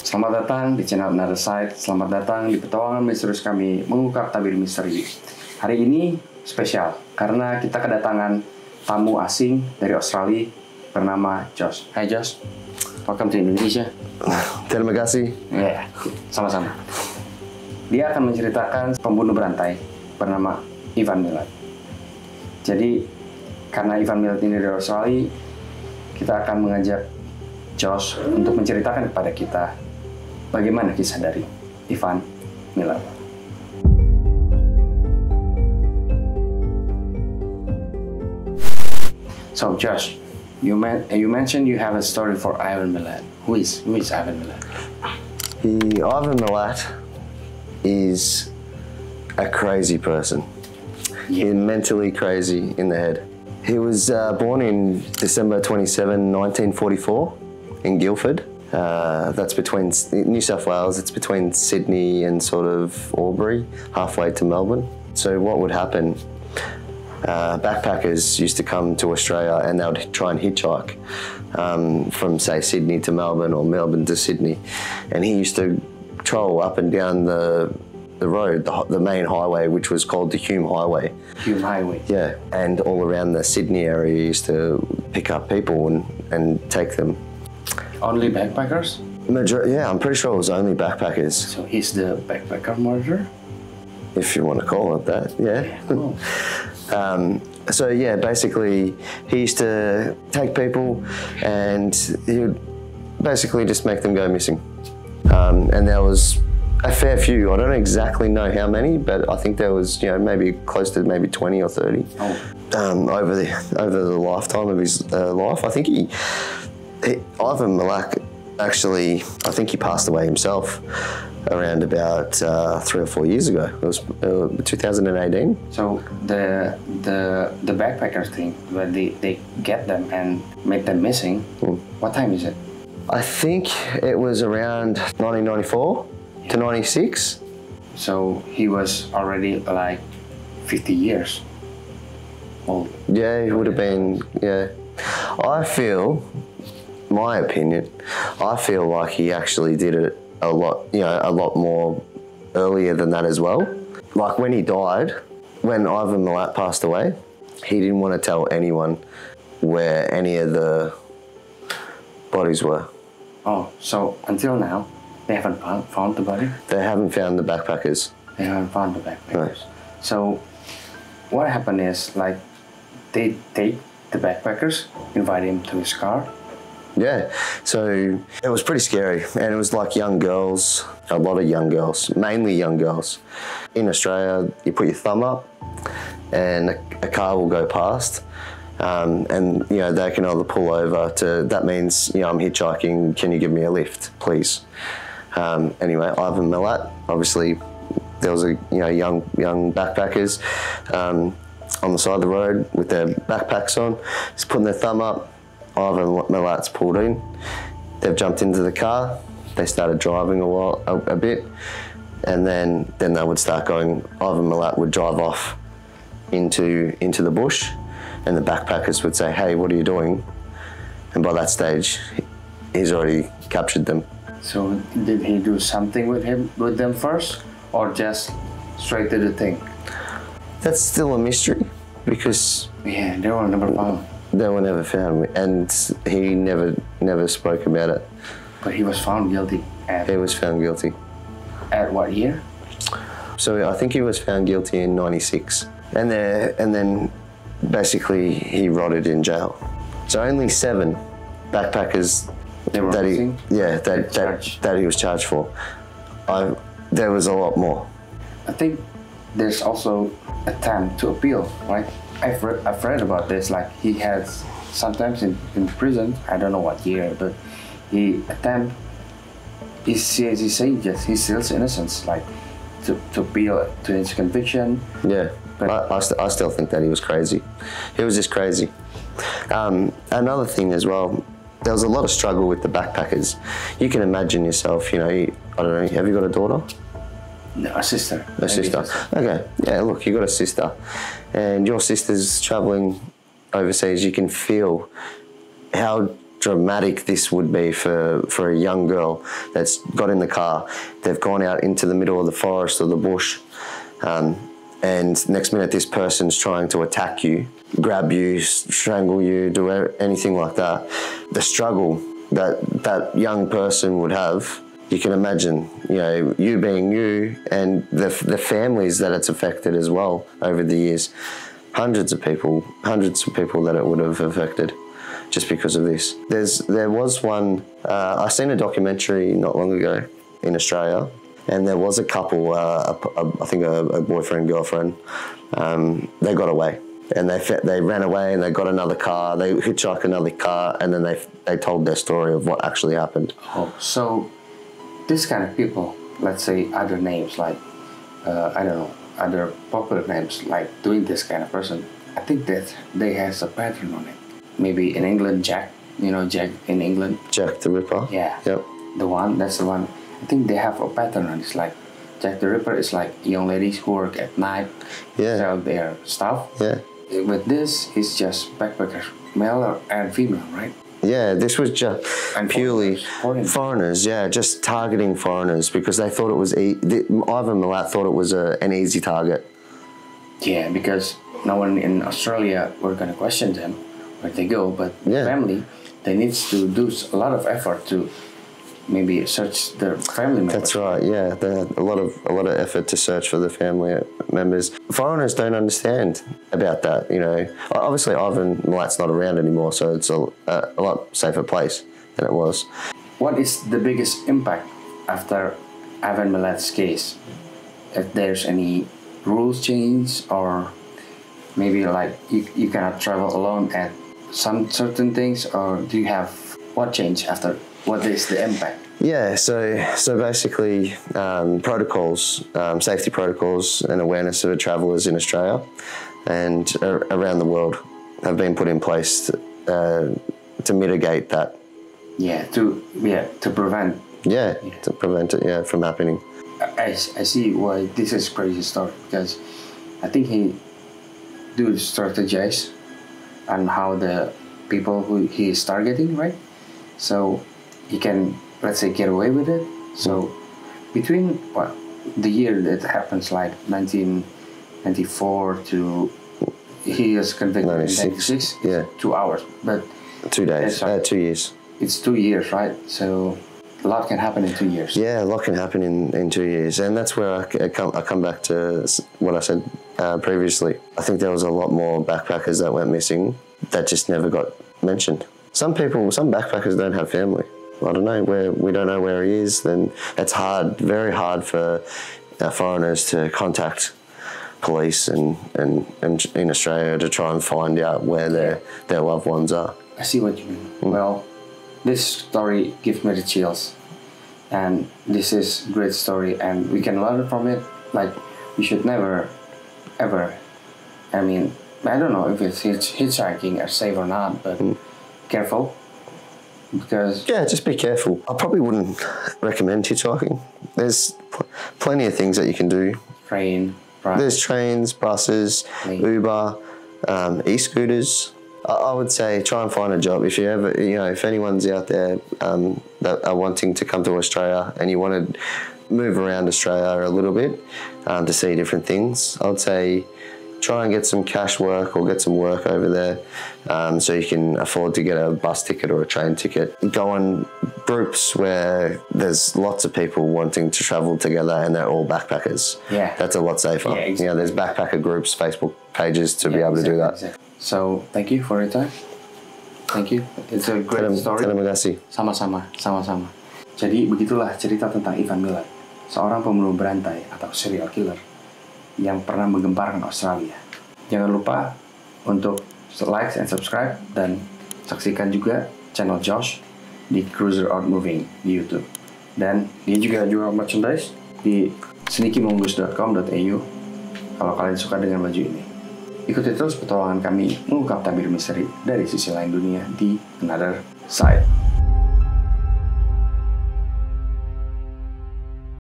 Selamat datang di channel Another Side. Selamat datang di petualangan misterius kami mengungkap tabir misteri. Hari ini spesial karena kita kedatangan tamu asing dari Australia bernama Josh. Hai Josh, welcome to Indonesia. Terima kasih. Ya, sama-sama. Dia akan menceritakan pembunuh berantai bernama Milat. Jadi karena Milat ini dari Australia, kita akan mengajak Josh untuk menceritakan kepada kita bagaimana kisah dari Milat. So Josh, you mentioned you have a story for Milat. Who is Milat? Milat is a crazy person. Yeah. He's mentally crazy in the head. He was born in December 27, 1944 in Guildford. That's between New South Wales, it's between Sydney and sort of Albury, halfway to Melbourne. So what would happen, backpackers used to come to Australia and they would try and hitchhike from say Sydney to Melbourne or Melbourne to Sydney. And he used to troll up and down the road, the main highway, which was called the Hume Highway. Hume Highway. Yeah, and all around the Sydney area he used to pick up people and take them. Only backpackers? Yeah, I'm pretty sure it was only backpackers. So he's the backpacker murderer? If you want to call it that, yeah. Cool. So yeah, basically he used to take people and he would basically just make them go missing. And there was a fair few. I don't exactly know how many, but I think there was, maybe close to maybe 20 or 30 over the lifetime of his life. I think Milat, actually, I think he passed away himself around about 3 or 4 years ago. It was 2018. So the backpackers thing, where they get them and make them missing, what time is it? I think it was around 1994 to 96. So he was already like 50 years old. Yeah, he would have been, yeah. I feel, my opinion, I feel like he actually did it a lot more earlier than that as well. Like when he died, when Milat passed away, he didn't want to tell anyone where any of the bodies were. Oh, so until now, they haven't found the body? They haven't found the backpackers. They haven't found the backpackers. No. So what happened is, like, they take the backpackers, invite him to his car. Yeah, so it was pretty scary, and it was like young girls, a lot of young girls, mainly young girls. In Australia, you put your thumb up and a car will go past, and they can either pull over to, that means, I'm hitchhiking, can you give me a lift, please? Anyway, Milat, obviously, there was a young backpackers on the side of the road with their backpacks on, just putting their thumb up. Milat's pulled in. They've jumped into the car. They started driving a bit, and then they would start going. Milat would drive off into the bush, and the backpackers would say, "Hey, what are you doing?" And by that stage, he's already captured them. So did he do something with them first, or just straight to the thing? That's still a mystery, because yeah, they were never found. They were never found, and he never spoke about it. But he was found guilty. He was found guilty. At what year? So I think he was found guilty in '96, and then basically he rotted in jail. So only 7 backpackers that he was charged for. There was a lot more. I think there's also attempt to appeal, right? I've read about this. Like, he has sometimes in prison, I don't know what year, but he says he steals innocence, like to appeal to his conviction. Yeah, but I still think that he was crazy. He was just crazy. Another thing as well, there was a lot of struggle with the backpackers. You can imagine yourself, I don't know, have you got a daughter? No, a sister. A sister. Okay. Yeah, look, you got a sister, and your sister's travelling overseas. You can feel how dramatic this would be for a young girl that's got in the car. They've gone out into the middle of the forest or the bush, and next minute this person's trying to attack you, grab you, strangle you, do anything like that. The struggle that young person would have, you can imagine, you know, you being you and the families that it's affected as well over the years. Hundreds of people that it would have affected just because of this. There was one, I seen a documentary not long ago in Australia, and there was a couple, I think a boyfriend, girlfriend, they got away. And they ran away and they got another car, they hitchhiked another car, and then they told their story of what actually happened. Oh, so this kind of people, let's say other names like, I don't know, other popular names like doing this kind of person, I think that they has a pattern on it. Maybe in England, Jack, you know, Jack in England. Jack the Ripper? Yeah. Yep. That's the one. I think they have a pattern on it. It's like Jack the Ripper is like young ladies who work at night, sell their stuff. Yeah. With this, it's just backpackers, male and female, right? Yeah, this was just purely foreigners, yeah, just targeting foreigners because they thought it was, Ivan Milat thought it was an easy target. Yeah, because no one in Australia were going to question them where they go, but family, they need to do a lot of effort to maybe search their family members. That's right, yeah, they had a lot of effort to search for the family members. Foreigners don't understand about that, you know. Obviously, Ivan Milat's not around anymore, so it's a lot safer place than it was. What is the biggest impact after Ivan Milat's case? If there's any rules change, or maybe like you cannot travel alone at some certain things, or do you have what changed after? What is the impact? Yeah, so basically protocols, safety protocols and awareness of travellers in Australia and around the world have been put in place to mitigate that. To prevent. To prevent it, from happening. I see why this is crazy story, because I think he do strategize on how the people who he is targeting, right? So he can, let's say, get away with it. So between the year that happens, like 1994 to he is convicted in 96, 2 hours, but 2 days, 2 years. It's 2 years, right? So a lot can happen in 2 years. Yeah, a lot can happen in 2 years, and that's where I come back to what I said previously. I think there was a lot more backpackers that went missing that just never got mentioned. Some backpackers don't have family. I don't know we don't know where he is. Then it's hard, very hard for foreigners to contact police and in Australia to try and find out where their loved ones are. I see what you mean. Well, this story gives me the chills, and this is a great story, and we can learn from it. Like, we should never, ever, I mean, I don't know if it's hitchhiking is safe or not, but careful, because... Yeah, just be careful. I probably wouldn't recommend hitchhiking. There's plenty of things that you can do. There's trains, buses, Uber, e-scooters. I would say try and find a job. If you ever, if anyone's out there that are wanting to come to Australia and you want to move around Australia a little bit to see different things, I would say try and get some cash work or get some work over there so you can afford to get a bus ticket or a train ticket. Go on groups where there's lots of people wanting to travel together and they're all backpackers. Yeah. That's a lot safer. Yeah, exactly. There's backpacker groups, Facebook pages to be able to do that. Exactly. So, thank you for your time. Thank you. It's a great story. Terima kasih. Sama-sama. Jadi, begitulah cerita tentang Ivan Milat, seorang pembunuh berantai atau serial killer yang pernah menggemparkan Australia. Jangan lupa untuk like and subscribe, dan saksikan juga channel Josh di Kruzer Out Moving di YouTube. Dan dia juga jual merchandise di sneakymongoose.com.au kalau kalian suka dengan baju ini. Ikuti terus petualangan kami mengungkap tabir misteri dari sisi lain dunia di Another Side.